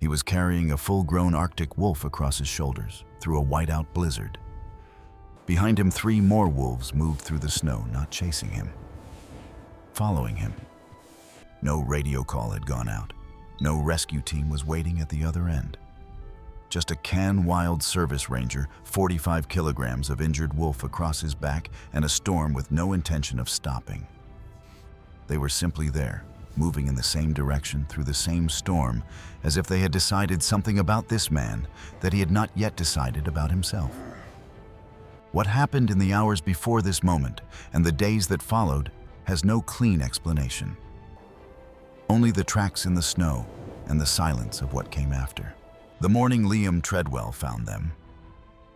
He was carrying a full-grown Arctic wolf across his shoulders through a whiteout blizzard. Behind him, 3 more wolves moved through the snow, not chasing him, following him. No radio call had gone out. No rescue team was waiting at the other end. Just a Can Wild Service Ranger, 45 kilograms of injured wolf across his back, and a storm with no intention of stopping. They were simply there, moving in the same direction through the same storm, as if they had decided something about this man that he had not yet decided about himself. What happened in the hours before this moment and the days that followed has no clean explanation. Only the tracks in the snow and the silence of what came after. The morning Liam Treadwell found them,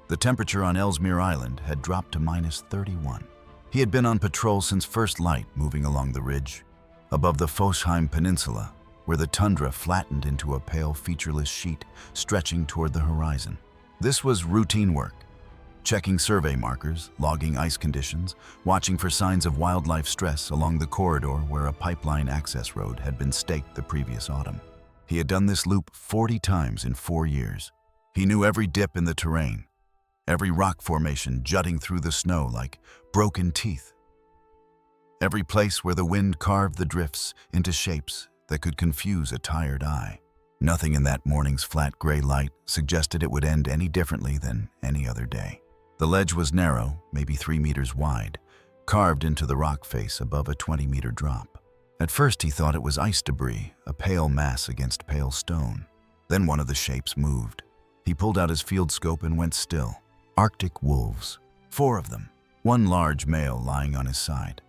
the temperature on Ellesmere Island had dropped to -31. He had been on patrol since first light, moving along the ridge, above the Fosheim Peninsula, where the tundra flattened into a pale, featureless sheet stretching toward the horizon. This was routine work, checking survey markers, logging ice conditions, watching for signs of wildlife stress along the corridor where a pipeline access road had been staked the previous autumn. He had done this loop 40 times in 4 years. He knew every dip in the terrain, every rock formation jutting through the snow like broken teeth, every place where the wind carved the drifts into shapes that could confuse a tired eye. Nothing in that morning's flat gray light suggested it would end any differently than any other day. The ledge was narrow, maybe 3 meters wide, carved into the rock face above a 20-meter drop. At first he thought it was ice debris, a pale mass against pale stone. Then one of the shapes moved. He pulled out his field scope and went still. Arctic wolves. 4 of them, one large male lying on his side.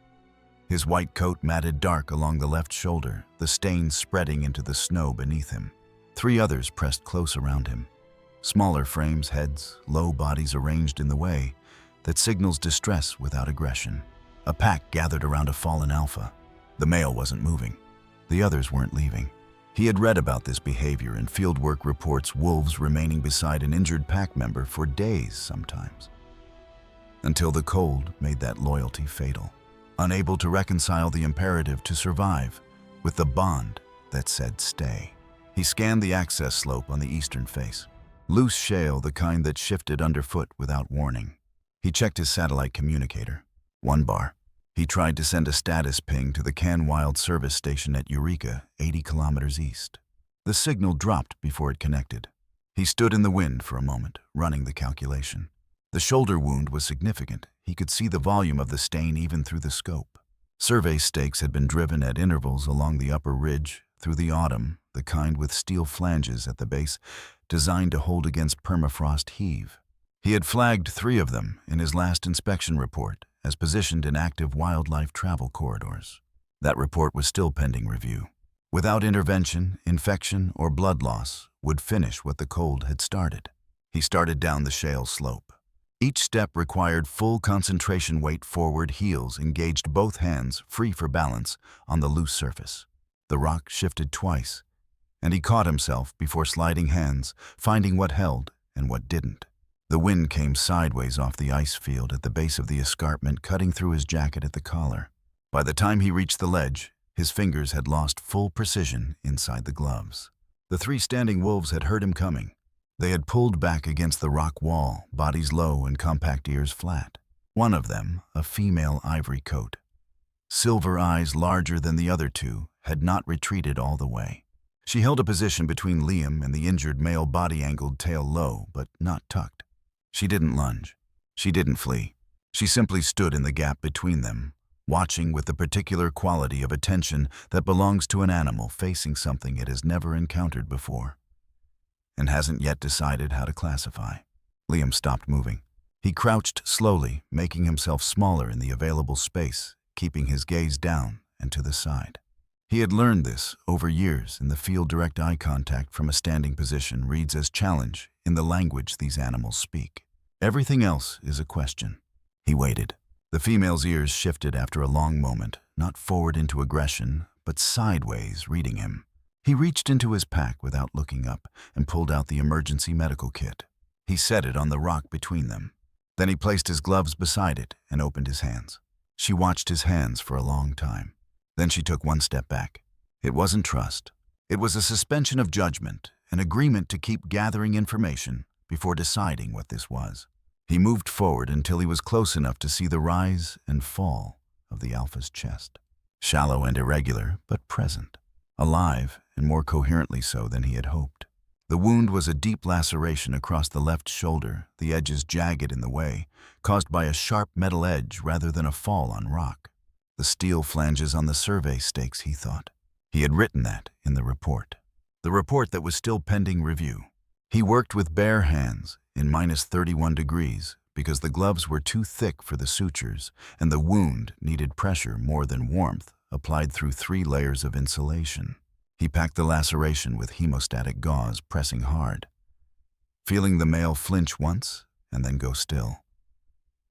His white coat matted dark along the left shoulder, the stains spreading into the snow beneath him. 3 others pressed close around him. Smaller frames, heads, low bodies arranged in the way that signals distress without aggression. A pack gathered around a fallen alpha. The male wasn't moving. The others weren't leaving. He had read about this behavior in fieldwork reports, wolves remaining beside an injured pack member for days sometimes. Until the cold made that loyalty fatal. Unable to reconcile the imperative to survive with the bond that said stay. He scanned the access slope on the eastern face. Loose shale, the kind that shifted underfoot without warning. He checked his satellite communicator. 1 bar. He tried to send a status ping to the Can Wild service station at Eureka, 80 kilometers east. The signal dropped before it connected. He stood in the wind for a moment, running the calculation. The shoulder wound was significant. He could see the volume of the stain even through the scope. Survey stakes had been driven at intervals along the upper ridge through the autumn, the kind with steel flanges at the base, designed to hold against permafrost heave. He had flagged 3 of them in his last inspection report as positioned in active wildlife travel corridors. That report was still pending review. Without intervention, infection, or blood loss would finish what the cold had started. He started down the shale slope. Each step required full concentration weight forward, heels engaged, both hands free for balance on the loose surface. The rock shifted twice, and he caught himself before sliding hands, finding what held and what didn't. The wind came sideways off the ice field at the base of the escarpment, cutting through his jacket at the collar. By the time he reached the ledge, his fingers had lost full precision inside the gloves. The 3 standing wolves had heard him coming. They had pulled back against the rock wall, bodies low and compact ears flat. One of them, a female ivory coat, silver eyes larger than the other 2, had not retreated all the way. She held a position between Liam and the injured male, body angled, tail low, but not tucked. She didn't lunge. She didn't flee. She simply stood in the gap between them, watching with the particular quality of attention that belongs to an animal facing something it has never encountered before and hasn't yet decided how to classify. Liam stopped moving. He crouched slowly, making himself smaller in the available space, keeping his gaze down and to the side. He had learned this over years in the field. Direct eye contact from a standing position reads as challenge in the language these animals speak. Everything else is a question. He waited. The female's ears shifted after a long moment, not forward into aggression, but sideways, reading him. He reached into his pack without looking up and pulled out the emergency medical kit. He set it on the rock between them. Then he placed his gloves beside it and opened his hands. She watched his hands for a long time. Then she took 1 step back. It wasn't trust. It was a suspension of judgment, an agreement to keep gathering information before deciding what this was. He moved forward until he was close enough to see the rise and fall of the alpha's chest. Shallow and irregular, but present. Alive, and more coherently so than he had hoped. The wound was a deep laceration across the left shoulder, the edges jagged in the way, caused by a sharp metal edge rather than a fall on rock. The steel flanges on the survey stakes, he thought. He had written that in the report. The report that was still pending review. He worked with bare hands in -31 degrees because the gloves were too thick for the sutures and the wound needed pressure more than warmth applied through 3 layers of insulation. He packed the laceration with hemostatic gauze, pressing hard, feeling the male flinch once and then go still.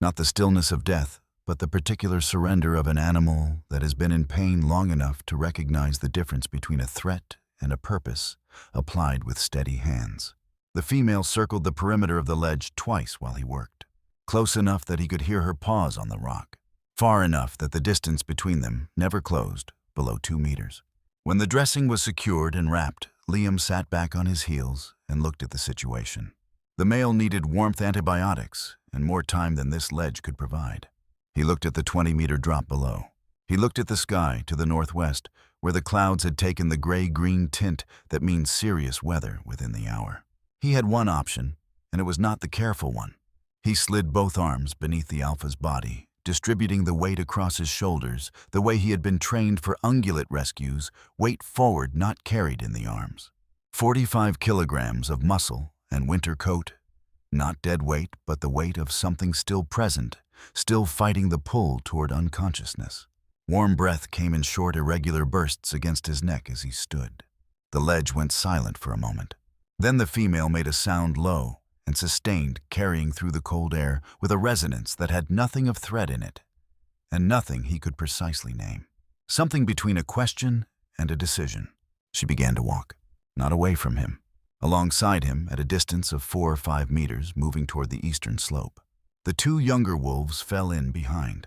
Not the stillness of death, but the particular surrender of an animal that has been in pain long enough to recognize the difference between a threat and a purpose applied with steady hands. The female circled the perimeter of the ledge twice while he worked, close enough that he could hear her paws on the rock, far enough that the distance between them never closed below 2 meters. When the dressing was secured and wrapped, Liam sat back on his heels and looked at the situation. The male needed warmth antibiotics and more time than this ledge could provide. He looked at the 20-meter drop below. He looked at the sky to the northwest, where the clouds had taken the gray-green tint that means serious weather within the hour. He had one option, and it was not the careful one. He slid both arms beneath the alpha's body, distributing the weight across his shoulders the way he had been trained for ungulate rescues, weight forward not carried in the arms. 45 kilograms of muscle and winter coat, not dead weight but the weight of something still present, still fighting the pull toward unconsciousness. Warm breath came in short, irregular bursts against his neck as he stood. The ledge went silent for a moment. Then the female made a sound low and sustained, carrying through the cold air with a resonance that had nothing of threat in it, and nothing he could precisely name. Something between a question and a decision. She began to walk, not away from him, alongside him at a distance of 4 or 5 meters, moving toward the eastern slope. The 2 younger wolves fell in behind.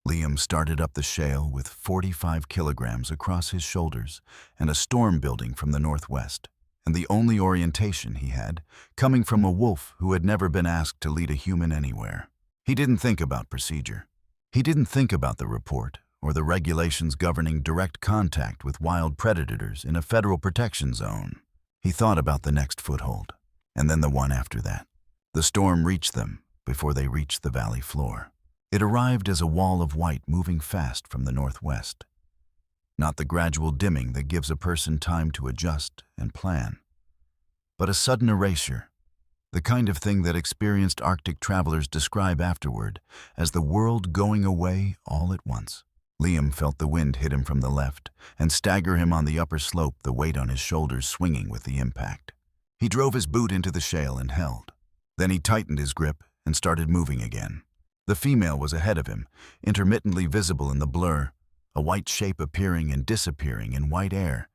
Liam started up the shale with 45 kilograms across his shoulders and a storm building from the northwest. And the only orientation he had, coming from a wolf who had never been asked to lead a human anywhere. He didn't think about procedure. He didn't think about the report or the regulations governing direct contact with wild predators in a federal protection zone. He thought about the next foothold, and then the one after that. The storm reached them before they reached the valley floor. It arrived as a wall of white moving fast from the northwest. Not the gradual dimming that gives a person time to adjust and plan, but a sudden erasure, the kind of thing that experienced Arctic travelers describe afterward as the world going away all at once. Liam felt the wind hit him from the left and stagger him on the upper slope, the weight on his shoulders swinging with the impact. He drove his boot into the shale and held. Then he tightened his grip and started moving again. The female was ahead of him, intermittently visible in the blur, a white shape appearing and disappearing in white air,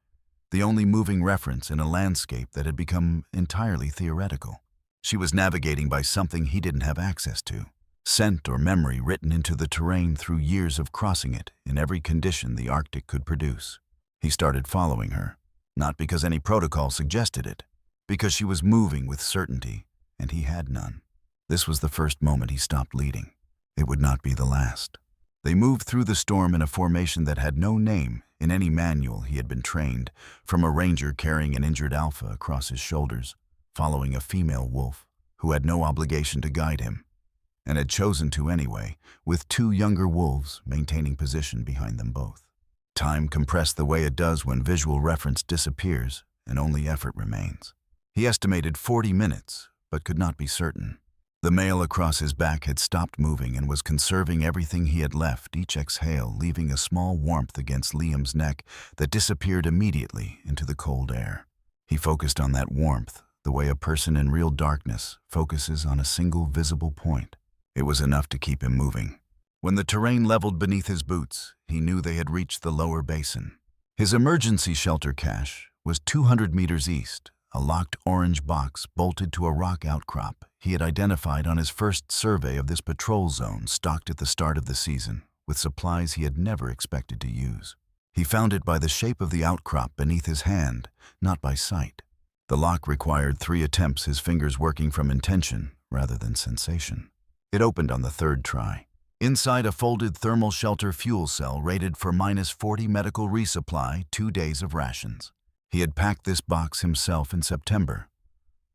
the only moving reference in a landscape that had become entirely theoretical. She was navigating by something he didn't have access to, scent or memory written into the terrain through years of crossing it in every condition the Arctic could produce. He started following her, not because any protocol suggested it, because she was moving with certainty, and he had none. This was the first moment he stopped leading. It would not be the last. They moved through the storm in a formation that had no name in any manual he had been trained, from a ranger carrying an injured alpha across his shoulders, following a female wolf who had no obligation to guide him, and had chosen to anyway, with 2 younger wolves maintaining position behind them both. Time compressed the way it does when visual reference disappears and only effort remains. He estimated 40 minutes, but could not be certain. The male across his back had stopped moving and was conserving everything he had left, each exhale leaving a small warmth against Liam's neck that disappeared immediately into the cold air. He focused on that warmth, the way a person in real darkness focuses on a single visible point. It was enough to keep him moving. When the terrain leveled beneath his boots, he knew they had reached the lower basin. His emergency shelter cache was 200 meters east, a locked orange box bolted to a rock outcrop he had identified on his first survey of this patrol zone, stocked at the start of the season with supplies he had never expected to use. He found it by the shape of the outcrop beneath his hand, not by sight. The lock required 3 attempts, his fingers working from intention rather than sensation. It opened on the 3rd try. Inside a folded thermal shelter fuel cell rated for -40 medical resupply, 2 days of rations. He had packed this box himself in September,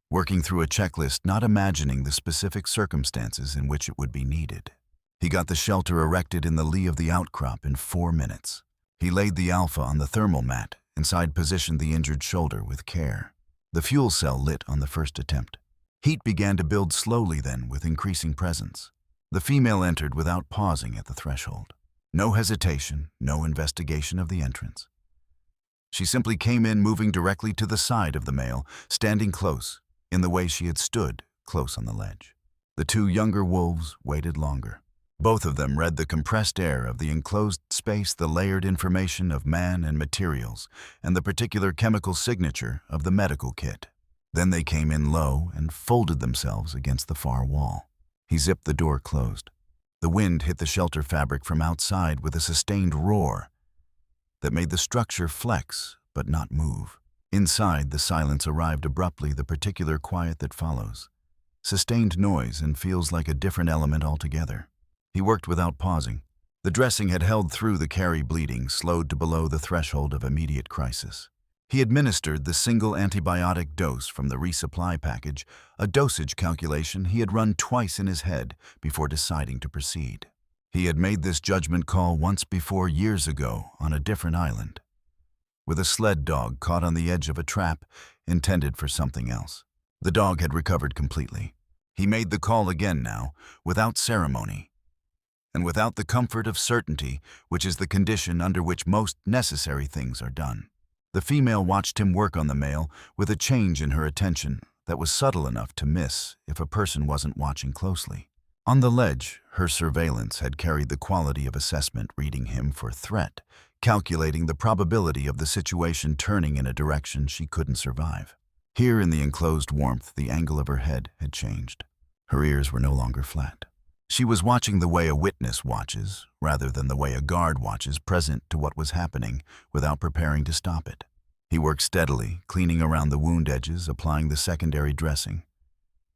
working through a checklist, not imagining the specific circumstances in which it would be needed. He got the shelter erected in the lee of the outcrop in 4 minutes. He laid the Alpha on the thermal mat, inside positioned the injured shoulder with care. The fuel cell lit on the first attempt. Heat began to build slowly then, with increasing presence. The female entered without pausing at the threshold. No hesitation, no investigation of the entrance. She simply came in, moving directly to the side of the male, standing close, in the way she had stood, close on the ledge. The 2 younger wolves waited longer. Both of them read the compressed air of the enclosed space, the layered information of man and materials, and the particular chemical signature of the medical kit. Then they came in low and folded themselves against the far wall. He zipped the door closed. The wind hit the shelter fabric from outside with a sustained roar that made the structure flex but not move. Inside, the silence arrived abruptly, the particular quiet that follows. Sustained noise, and feels like a different element altogether. He worked without pausing. The dressing had held through the carry bleeding, slowed to below the threshold of immediate crisis. He administered the single antibiotic dose from the resupply package, a dosage calculation he had run twice in his head before deciding to proceed. He had made this judgment call once before, years ago, on a different island, with a sled dog caught on the edge of a trap intended for something else. The dog had recovered completely. He made the call again now, without ceremony, and without the comfort of certainty, which is the condition under which most necessary things are done. The female watched him work on the male with a change in her attention that was subtle enough to miss if a person wasn't watching closely. On the ledge, her surveillance had carried the quality of assessment, reading him for threat, calculating the probability of the situation turning in a direction she couldn't survive. Here in the enclosed warmth, the angle of her head had changed. Her ears were no longer flat. She was watching the way a witness watches, rather than the way a guard watches, present to what was happening without preparing to stop it. He worked steadily, cleaning around the wound edges, applying the secondary dressing,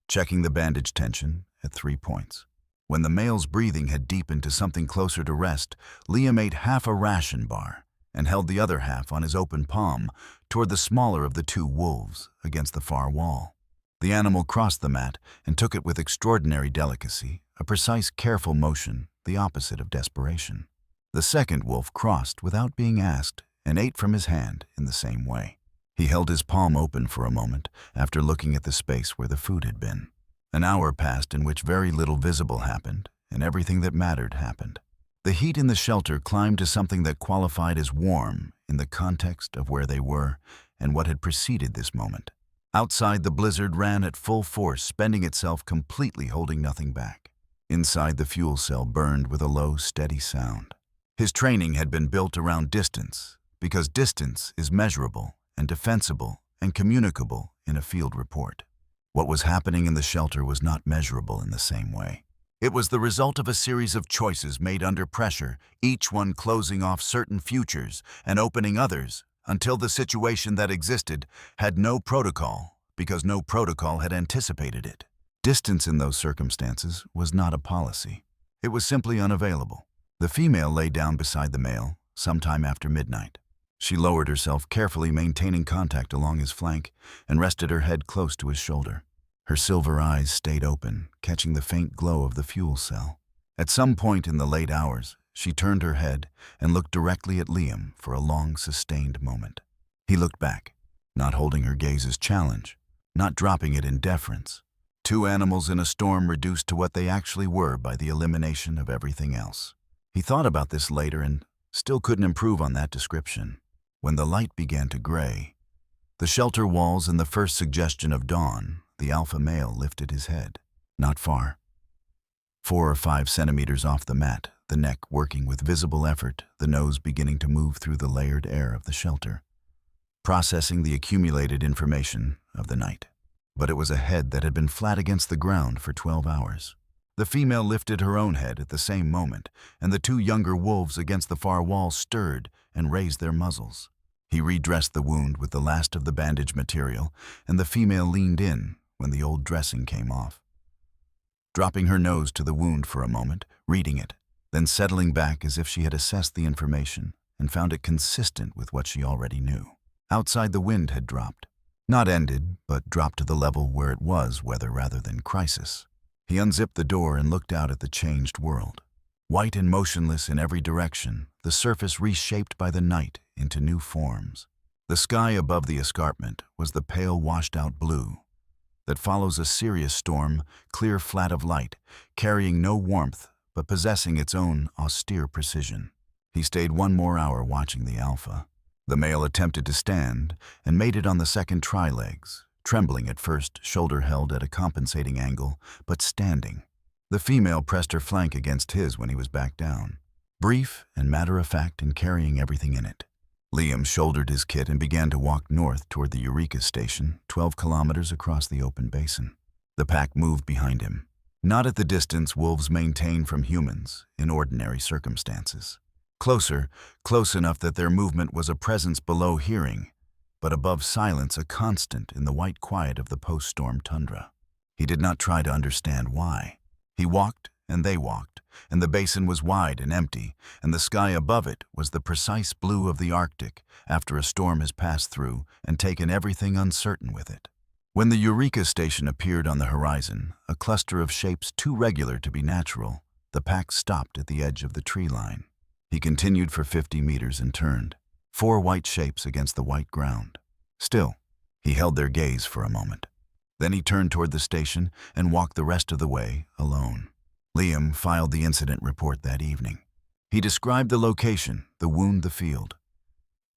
checking the bandage tension at 3 points. When the male's breathing had deepened to something closer to rest, Liam ate half a ration bar and held the other half on his open palm toward the smaller of the 2 wolves against the far wall. The animal crossed the mat and took it with extraordinary delicacy, a precise, careful motion, the opposite of desperation. The second wolf crossed without being asked and ate from his hand in the same way. He held his palm open for a moment after looking at the space where the food had been. An hour passed in which very little visible happened, and everything that mattered happened. The heat in the shelter climbed to something that qualified as warm in the context of where they were and what had preceded this moment. Outside, the blizzard ran at full force, spending itself completely, holding nothing back. Inside, the fuel cell burned with a low, steady sound. His training had been built around distance, because distance is measurable and defensible and communicable in a field report. What was happening in the shelter was not measurable in the same way. It was the result of a series of choices made under pressure, each one closing off certain futures and opening others, until the situation that existed had no protocol, because no protocol had anticipated it. Distance in those circumstances was not a policy. It was simply unavailable. The female lay down beside the male, sometime after midnight. She lowered herself carefully, maintaining contact along his flank, and rested her head close to his shoulder. Her silver eyes stayed open, catching the faint glow of the fuel cell. At some point in the late hours, she turned her head and looked directly at Liam for a long, sustained moment. He looked back, not holding her gaze as challenge, not dropping it in deference. 2 animals in a storm reduced to what they actually were by the elimination of everything else. He thought about this later and still couldn't improve on that description. When the light began to gray, the shelter walls and the first suggestion of dawn, the alpha male lifted his head. Not far. 4 or 5 centimeters off the mat, the neck working with visible effort, the nose beginning to move through the layered air of the shelter, processing the accumulated information of the night. But it was a head that had been flat against the ground for 12 hours. The female lifted her own head at the same moment, and the two younger wolves against the far wall stirred and raised their muzzles. He redressed the wound with the last of the bandage material, and the female leaned in when the old dressing came off. Dropping her nose to the wound for a moment, reading it, then settling back as if she had assessed the information and found it consistent with what she already knew. Outside, the wind had dropped. Not ended, but dropped to the level where it was weather rather than crisis. He unzipped the door and looked out at the changed world. White and motionless in every direction, the surface reshaped by the night into new forms. The sky above the escarpment was the pale washed-out blue that follows a serious storm, clear flat of light, carrying no warmth but possessing its own austere precision. He stayed 1 more hour watching the alpha. The male attempted to stand and made it on the second tri-legs, trembling at first, shoulder held at a compensating angle, but standing. The female pressed her flank against his when he was back down, brief and matter-of-fact in carrying everything in it. Liam shouldered his kit and began to walk north toward the Eureka station, 12 kilometers across the open basin. The pack moved behind him, not at the distance wolves maintain from humans in ordinary circumstances. Closer, close enough that their movement was a presence below hearing, but above silence, a constant in the white quiet of the post-storm tundra. He did not try to understand why. He walked, and they walked, and the basin was wide and empty, and the sky above it was the precise blue of the Arctic after a storm has passed through and taken everything uncertain with it. When the Eureka station appeared on the horizon, a cluster of shapes too regular to be natural, the pack stopped at the edge of the tree line. He continued for 50 meters and turned, 4 white shapes against the white ground. Still, he held their gaze for a moment. Then he turned toward the station and walked the rest of the way alone. Liam filed the incident report that evening. He described the location, the wound, the field,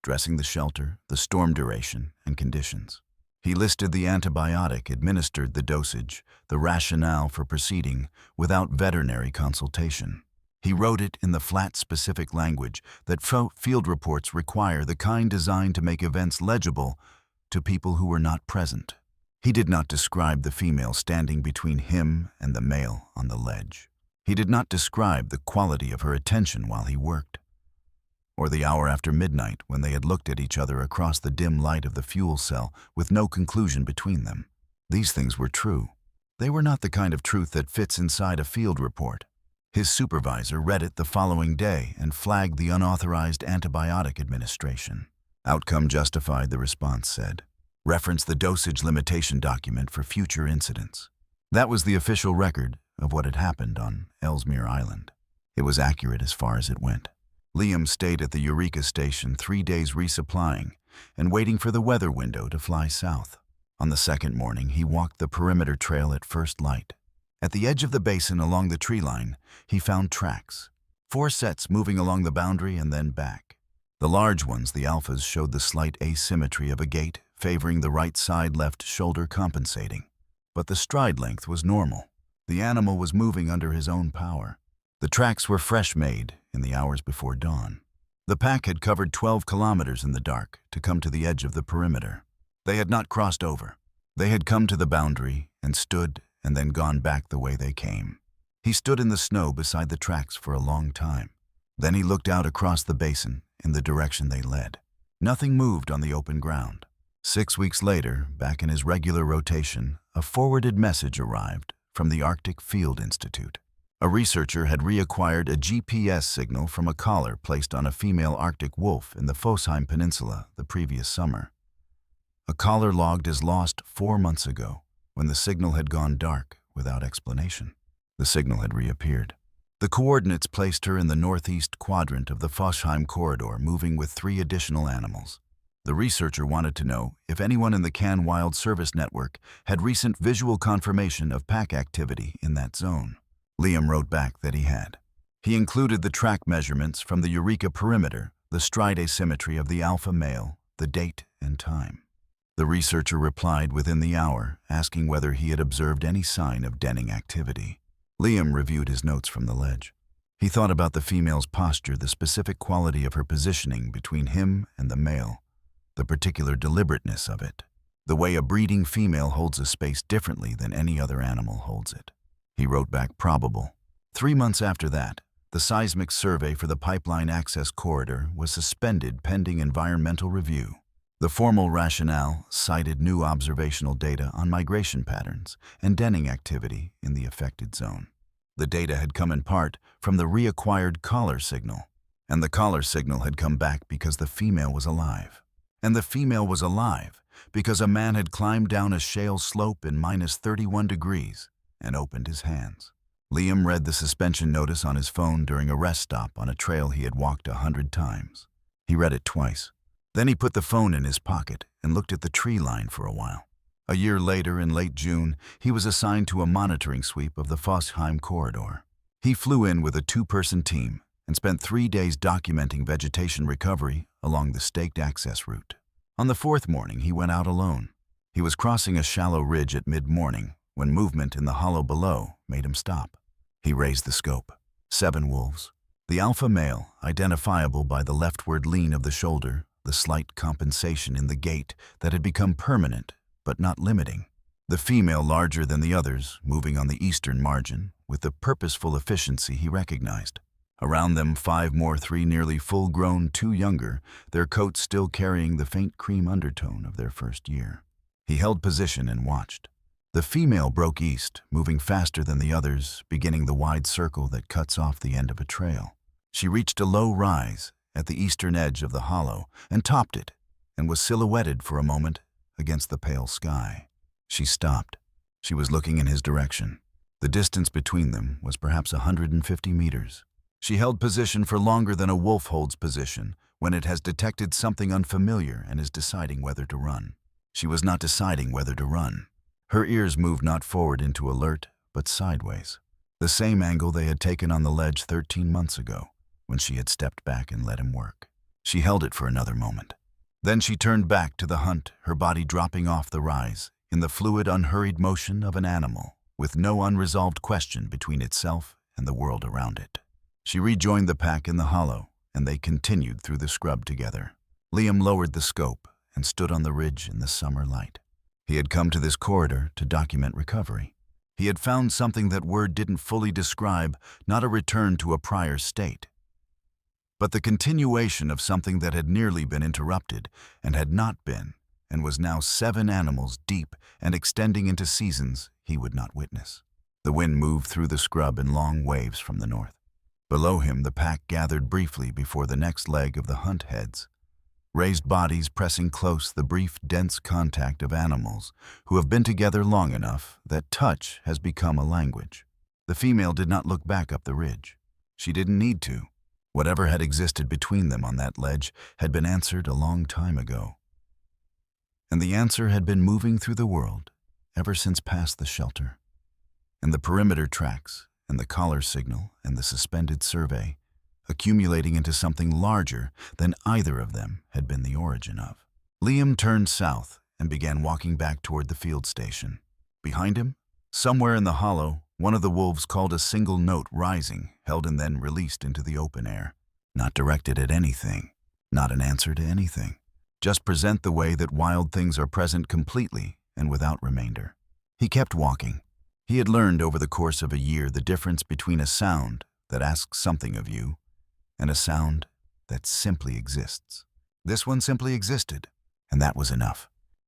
dressing the shelter, the storm duration, and conditions. He listed the antibiotic administered, the dosage, the rationale for proceeding without veterinary consultation. He wrote it in the flat, specific language that field reports require, the kind designed to make events legible to people who were not present. He did not describe the female standing between him and the male on the ledge. He did not describe the quality of her attention while he worked, or the hour after midnight when they had looked at each other across the dim light of the fuel cell with no conclusion between them. These things were true. They were not the kind of truth that fits inside a field report. His supervisor read it the following day and flagged the unauthorized antibiotic administration. Outcome justified, the response said. Reference the dosage limitation document for future incidents. That was the official record of what had happened on Ellesmere Island. It was accurate as far as it went. Liam stayed at the Eureka station 3 days resupplying and waiting for the weather window to fly south. On the second morning, he walked the perimeter trail at first light. At the edge of the basin along the tree line, he found tracks, 4 sets moving along the boundary and then back. The large ones, the alphas, showed the slight asymmetry of a gait, favoring the right side left shoulder compensating. But the stride length was normal. The animal was moving under his own power. The tracks were fresh made in the hours before dawn. The pack had covered 12 kilometers in the dark to come to the edge of the perimeter. They had not crossed over. They had come to the boundary and stood and then gone back the way they came. He stood in the snow beside the tracks for a long time. Then he looked out across the basin in the direction they led. Nothing moved on the open ground. 6 weeks later, back in his regular rotation, a forwarded message arrived from the Arctic Field Institute. A researcher had reacquired a GPS signal from a collar placed on a female Arctic wolf in the Fosheim Peninsula the previous summer. A collar logged as lost 4 months ago, when the signal had gone dark without explanation. The signal had reappeared. The coordinates placed her in the northeast quadrant of the Fosheim corridor, moving with 3 additional animals. The researcher wanted to know if anyone in the Can Wild Service network had recent visual confirmation of pack activity in that zone. Liam wrote back that he had. He included the track measurements from the Eureka perimeter, the stride asymmetry of the alpha male, the date and time. The researcher replied within the hour, asking whether he had observed any sign of denning activity. Liam reviewed his notes from the ledge. He thought about the female's posture, the specific quality of her positioning between him and the male, the particular deliberateness of it, the way a breeding female holds a space differently than any other animal holds it. He wrote back probable. 3 months after that, the seismic survey for the pipeline access corridor was suspended pending environmental review. The formal rationale cited new observational data on migration patterns and denning activity in the affected zone. The data had come in part from the reacquired collar signal, and the collar signal had come back because the female was alive. And the female was alive because a man had climbed down a shale slope in -31 degrees and opened his hands. Liam read the suspension notice on his phone during a rest stop on a trail he had walked 100 times. He read it twice. Then he put the phone in his pocket and looked at the tree line for a while. A year later, in late June, he was assigned to a monitoring sweep of the Fossheim corridor. He flew in with a 2-person team and spent 3 days documenting vegetation recovery along the staked access route. On the 4th morning, he went out alone. He was crossing a shallow ridge at mid-morning when movement in the hollow below made him stop. He raised the scope. 7 wolves. The alpha male, identifiable by the leftward lean of the shoulder, the slight compensation in the gait that had become permanent but not limiting. The female larger than the others, moving on the eastern margin with the purposeful efficiency he recognized. Around them 5 more, 3 nearly full-grown, 2 younger, their coats still carrying the faint cream undertone of their first year. He held position and watched. The female broke east, moving faster than the others, beginning the wide circle that cuts off the end of a trail. She reached a low rise at the eastern edge of the hollow and topped it, and was silhouetted for a moment against the pale sky. She stopped. She was looking in his direction. The distance between them was perhaps 150 meters. She held position for longer than a wolf holds position when it has detected something unfamiliar and is deciding whether to run. She was not deciding whether to run. Her ears moved not forward into alert, but sideways. The same angle they had taken on the ledge 13 months ago, when she had stepped back and let him work. She held it for another moment. Then she turned back to the hunt, her body dropping off the rise, in the fluid, unhurried motion of an animal, with no unresolved question between itself and the world around it. She rejoined the pack in the hollow, and they continued through the scrub together. Liam lowered the scope and stood on the ridge in the summer light. He had come to this corridor to document recovery. He had found something that word didn't fully describe, not a return to a prior state, but the continuation of something that had nearly been interrupted and had not been, and was now 7 animals deep and extending into seasons he would not witness. The wind moved through the scrub in long waves from the north. Below him, the pack gathered briefly before the next leg of the hunt heads. Raised bodies pressing close, the brief, dense contact of animals who have been together long enough that touch has become a language. The female did not look back up the ridge. She didn't need to. Whatever had existed between them on that ledge had been answered a long time ago. And the answer had been moving through the world ever since past the shelter. And the perimeter tracks, and the collar signal, and the suspended survey, accumulating into something larger than either of them had been the origin of. Liam turned south and began walking back toward the field station. Behind him, somewhere in the hollow, one of the wolves called a single note, rising, held and then released into the open air. Not directed at anything, not an answer to anything. Just present the way that wild things are present completely and without remainder. He kept walking. He had learned over the course of a year the difference between a sound that asks something of you and a sound that simply exists. This one simply existed, and that was enough.